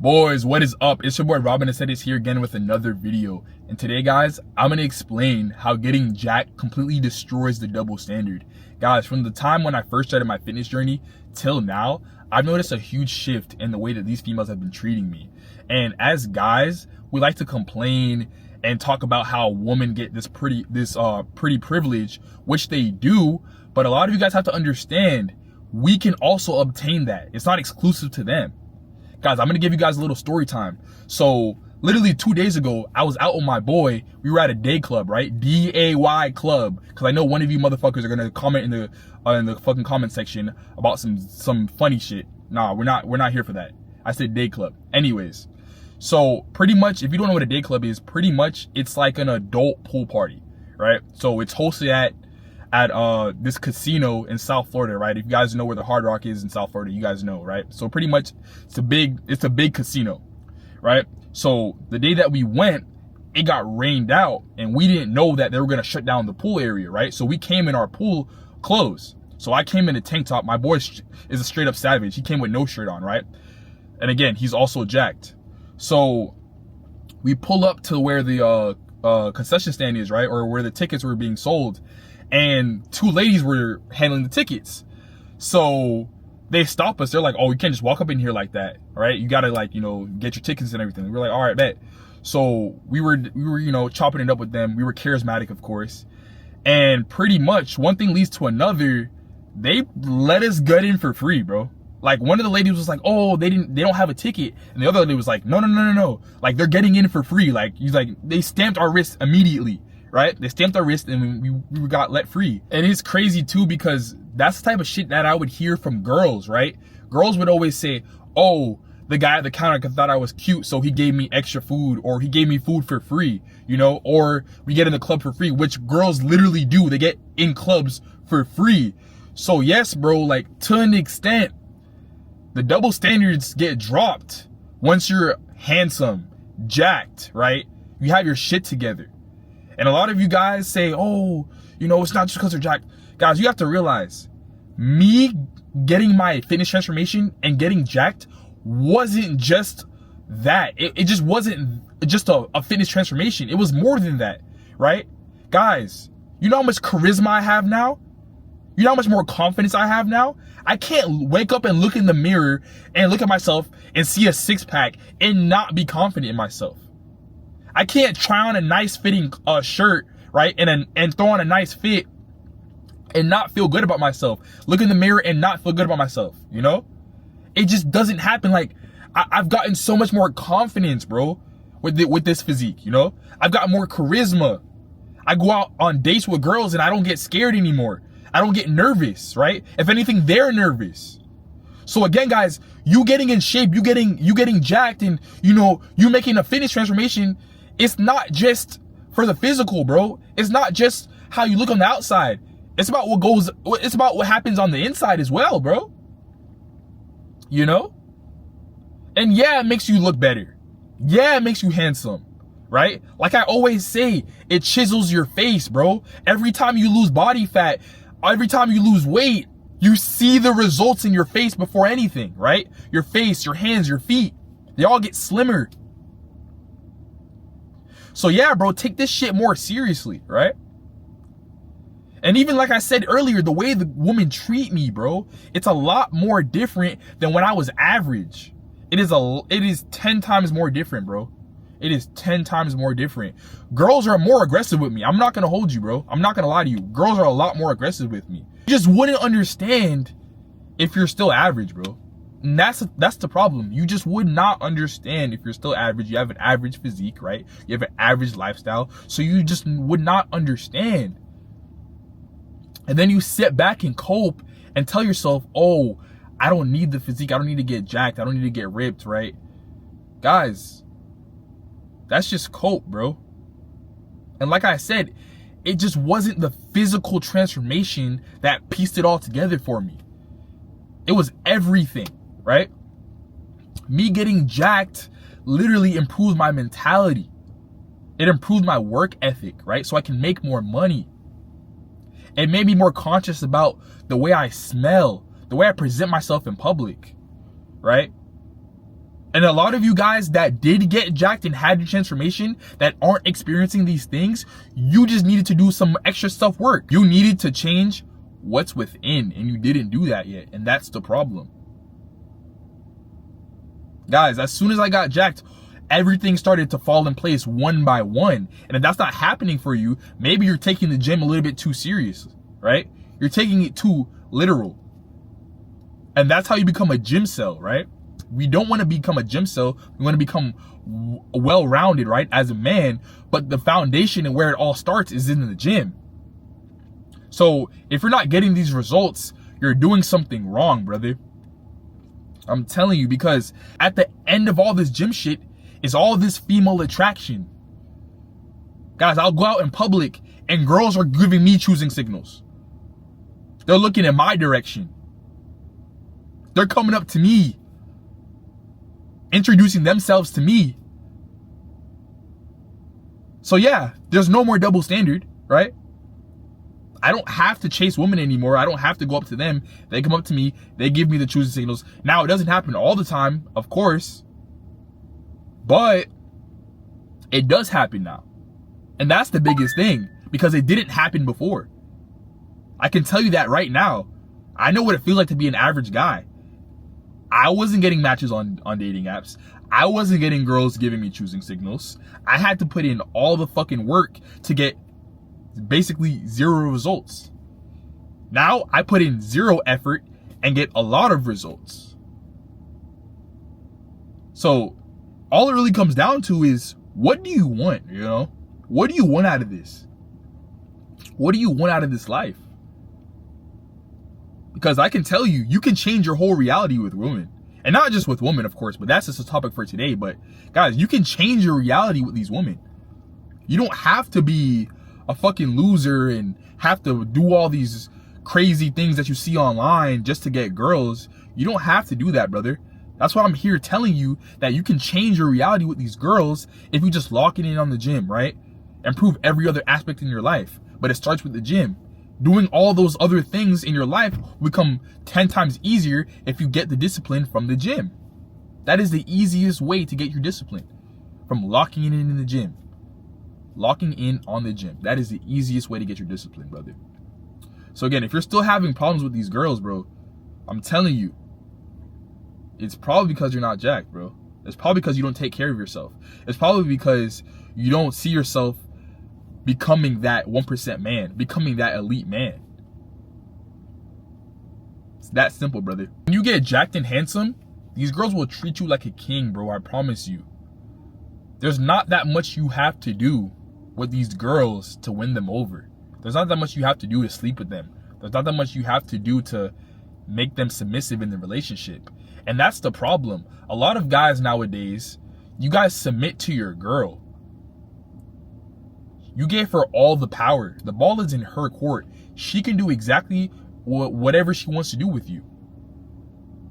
Boys, what is up? It's your boy Robin and said is here again with another video. And today, guys, I'm gonna explain how getting jacked completely destroys the double standard. Guys, from the time when I first started my fitness journey till now, I've noticed a huge shift in the way that these females have been treating me. And as guys, we like to complain and talk about how women get this pretty privilege, which they do. But a lot of you guys have to understand, we can also obtain that. It's not exclusive to them. Guys, I'm gonna give you guys a little story time. So literally 2 days ago, I was out with my boy. We were at a day club, right? DAY club. Cause I know one of you motherfuckers are gonna comment in the fucking comment section about some funny shit. Nah, we're not here for that. I said day club. Anyways, so pretty much, if you don't know what a day club is, pretty much it's like an adult pool party, right? So it's hosted at this casino in South Florida, right? If you guys know where the Hard Rock is in South Florida, you guys know, right? So pretty much it's a big casino, right? So the day that we went, it got rained out and we didn't know that they were going to shut down the pool area, right? So we came in our pool clothes. So I came in a tank top. My boy is a straight up savage. He came with no shirt on, right? And again, he's also jacked. So we pull up to where the concession stand is, right? Or where the tickets were being sold. And two ladies were handling the tickets. So they stop us. They're like, oh, you can't just walk up in here like that, right? You gotta, like, you know, get your tickets and everything. We're like, all right, bet. So we were, you know, chopping it up with them. We were charismatic, of course. And pretty much one thing leads to another. They let us get in for free, bro. Like, one of the ladies was like, oh, they don't have a ticket. And the other lady was like, no. Like, they're getting in for free. Like, they stamped our wrist immediately. Right? They stamped our wrist and we got let free. And it's crazy too, because that's the type of shit that I would hear from girls, right? Girls would always say, oh, the guy at the counter thought I was cute, so he gave me extra food, or he gave me food for free, you know, or we get in the club for free, which girls literally do. They get in clubs for free. So yes, bro, like, to an extent, the double standards get dropped once you're handsome, jacked, right? You have your shit together. And a lot of you guys say, oh, you know, it's not just because they're jacked. Guys, you have to realize, me getting my fitness transformation and getting jacked wasn't just that. It just wasn't just a fitness transformation. It was more than that, right? Guys, you know how much charisma I have now? You know how much more confidence I have now? I can't wake up and look in the mirror and look at myself and see a six-pack and not be confident in myself. I can't try on a nice fitting shirt, right, and throw on a nice fit and not feel good about myself. Look in the mirror and not feel good about myself, you know? It just doesn't happen. Like, I've gotten so much more confidence, bro, with this physique, you know? I've got more charisma. I go out on dates with girls and I don't get scared anymore. I don't get nervous, right? If anything, they're nervous. So again, guys, you getting in shape, you getting jacked, and, you know, you making a fitness transformation. It's not just for the physical, bro. It's not just how you look on the outside. It's about what happens on the inside as well, bro. You know? And yeah, it makes you look better. Yeah, it makes you handsome, right? Like I always say, it chisels your face, bro. Every time you lose body fat, every time you lose weight, you see the results in your face before anything, right? Your face, your hands, your feet, they all get slimmer. So yeah, bro, take this shit more seriously, right? And even like I said earlier, the way the women treat me, bro, it's a lot more different than when I was average. It is 10 times more different, bro. It is 10 times more different. Girls are more aggressive with me. I'm not gonna hold you, bro. I'm not gonna lie to you. Girls are a lot more aggressive with me. You just wouldn't understand if you're still average, bro. And that's the problem. You just would not understand if you're still average. You have an average physique, right? You have an average lifestyle. So you just would not understand. And then you sit back and cope and tell yourself, oh, I don't need the physique. I don't need to get jacked. I don't need to get ripped, right? Guys, that's just cope, bro. And like I said, it just wasn't the physical transformation that pieced it all together for me. It was everything. Right? Me getting jacked literally improved my mentality. It improved my work ethic, right? So I can make more money. It made me more conscious about the way I smell, the way I present myself in public, right? And a lot of you guys that did get jacked and had your transformation that aren't experiencing these things, you just needed to do some extra self-work. You needed to change what's within, and you didn't do that yet. And that's the problem. Guys, as soon as I got jacked, everything started to fall in place one by one. And if that's not happening for you, maybe you're taking the gym a little bit too serious, right? You're taking it too literal. And that's how you become a gym cell, right? We don't want to become a gym cell. We want to become well-rounded, right, as a man. But the foundation and where it all starts is in the gym. So if you're not getting these results, you're doing something wrong, brother. I'm telling you, because at the end of all this gym shit is all this female attraction. Guys, I'll go out in public and girls are giving me choosing signals. They're looking in my direction. They're coming up to me, introducing themselves to me. So yeah, there's no more double standard, right? I don't have to chase women anymore. I don't have to go up to them. They come up to me. They give me the choosing signals. Now, it doesn't happen all the time, of course. But it does happen now. And that's the biggest thing, because it didn't happen before. I can tell you that right now. I know what it feels like to be an average guy. I wasn't getting matches on dating apps. I wasn't getting girls giving me choosing signals. I had to put in all the fucking work to get basically zero results. Now I put in zero effort and get a lot of results. So all it really comes down to is, what do you want, you know? What do you want out of this? What do you want out of this life? Because I can tell you, you can change your whole reality with women. And not just with women, of course, but that's just a topic for today. But guys, you can change your reality with these women. You don't have to be a fucking loser and have to do all these crazy things that you see online just to get girls. You don't have to do that, brother. That's why I'm here telling you that you can change your reality with these girls if you just lock it in on the gym, right? Improve every other aspect in your life. But it starts with the gym. Doing all those other things in your life will become 10 times easier if you get the discipline from the gym. That is the easiest way to get your discipline, from locking it in the gym. Locking in on the gym. That is the easiest way to get your discipline, brother. So again, if you're still having problems with these girls, bro, I'm telling you, it's probably because you're not jacked, bro. It's probably because you don't take care of yourself. It's probably because you don't see yourself becoming that 1% man, becoming that elite man. It's that simple, brother. When you get jacked and handsome, these girls will treat you like a king, bro. I promise you. There's not that much you have to do with these girls to win them over. There's not that much you have to do to sleep with them. There's not that much you have to do to make them submissive in the relationship. And that's the problem. A lot of guys nowadays, you guys submit to your girl. You gave her all the power. The ball is in her court. She can do exactly whatever she wants to do with you.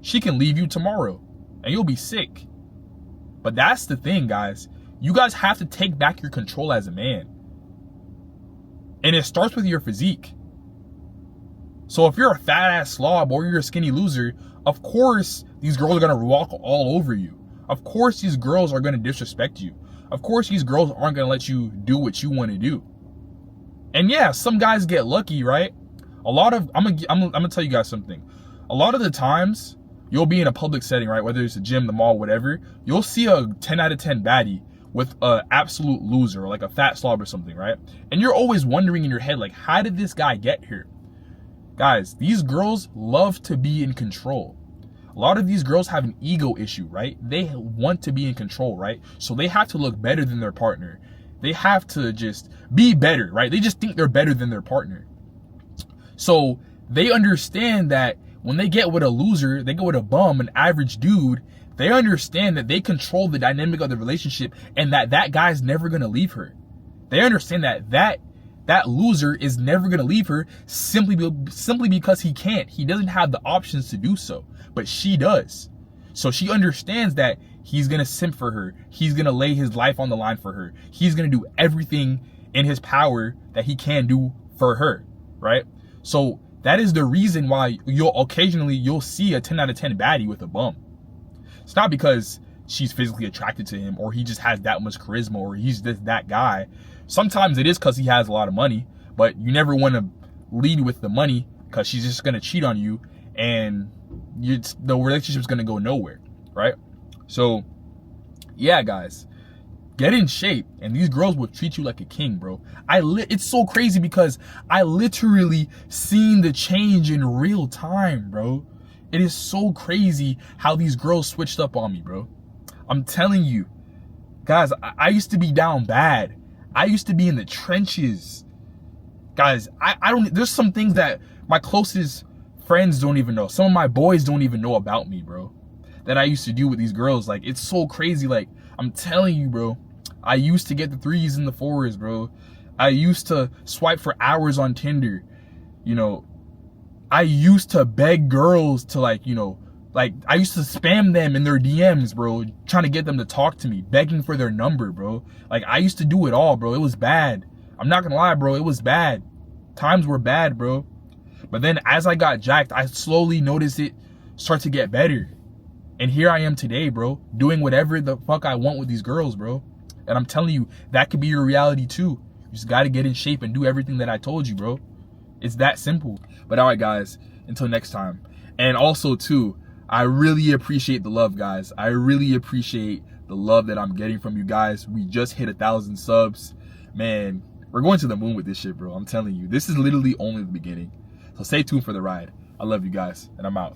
She can leave you tomorrow and you'll be sick. But that's the thing, guys. You guys have to take back your control as a man. And it starts with your physique. So if you're a fat ass slob or you're a skinny loser, of course these girls are going to walk all over you. Of course these girls are going to disrespect you. Of course these girls aren't going to let you do what you want to do. And yeah, some guys get lucky, right? I'm gonna tell you guys something. A lot of the times you'll be in a public setting, right? Whether it's a gym, the mall, whatever. You'll see a 10 out of 10 baddie with an absolute loser, like a fat slob or something, right? And you're always wondering in your head, like, how did this guy get here? Guys, these girls love to be in control. A lot of these girls have an ego issue, right? They want to be in control, right? So they have to look better than their partner. They have to just be better, right? They just think they're better than their partner. So they understand that when they get with a loser, they go with a bum, an average dude, they understand that they control the dynamic of the relationship and that guy's never going to leave her. They understand that loser is never going to leave her simply because he can't. He doesn't have the options to do so, but she does. So she understands that he's going to simp for her. He's going to lay his life on the line for her. He's going to do everything in his power that he can do for her, right? So that is the reason why you'll see a 10 out of 10 baddie with a bum. It's not because she's physically attracted to him, or he just has that much charisma, or he's just that guy. Sometimes it is because he has a lot of money, but you never want to lead with the money, because she's just going to cheat on you, and the relationship's going to go nowhere, right? So yeah, guys, get in shape, and these girls will treat you like a king, bro. It's so crazy because I literally seen the change in real time, bro. It is so crazy how these girls switched up on me, bro. I'm telling you, guys, I used to be down bad. I used to be in the trenches. Guys, I don't, there's some things that my closest friends don't even know. Some of my boys don't even know about me, bro, that I used to do with these girls. Like, it's so crazy. Like, I'm telling you, bro, I used to get the 3s and the 4s, bro. I used to swipe for hours on Tinder. You know, I used to beg girls to, like, you know, like, I used to spam them in their DMs, bro, trying to get them to talk to me, begging for their number, bro. Like, I used to do it all, bro. It was bad. I'm not gonna lie, bro. It was bad. Times were bad, bro. But then as I got jacked, I slowly noticed it start to get better. And here I am today, bro, doing whatever the fuck I want with these girls, bro. And I'm telling you, that could be your reality too. You just gotta get in shape and do everything that I told you, bro. It's that simple. But all right, guys, until next time. And also too, I really appreciate the love, guys. I really appreciate the love that I'm getting from you guys. We just hit 1,000 subs. Man, we're going to the moon with this shit, bro. I'm telling you, this is literally only the beginning. So stay tuned for the ride. I love you guys, and I'm out.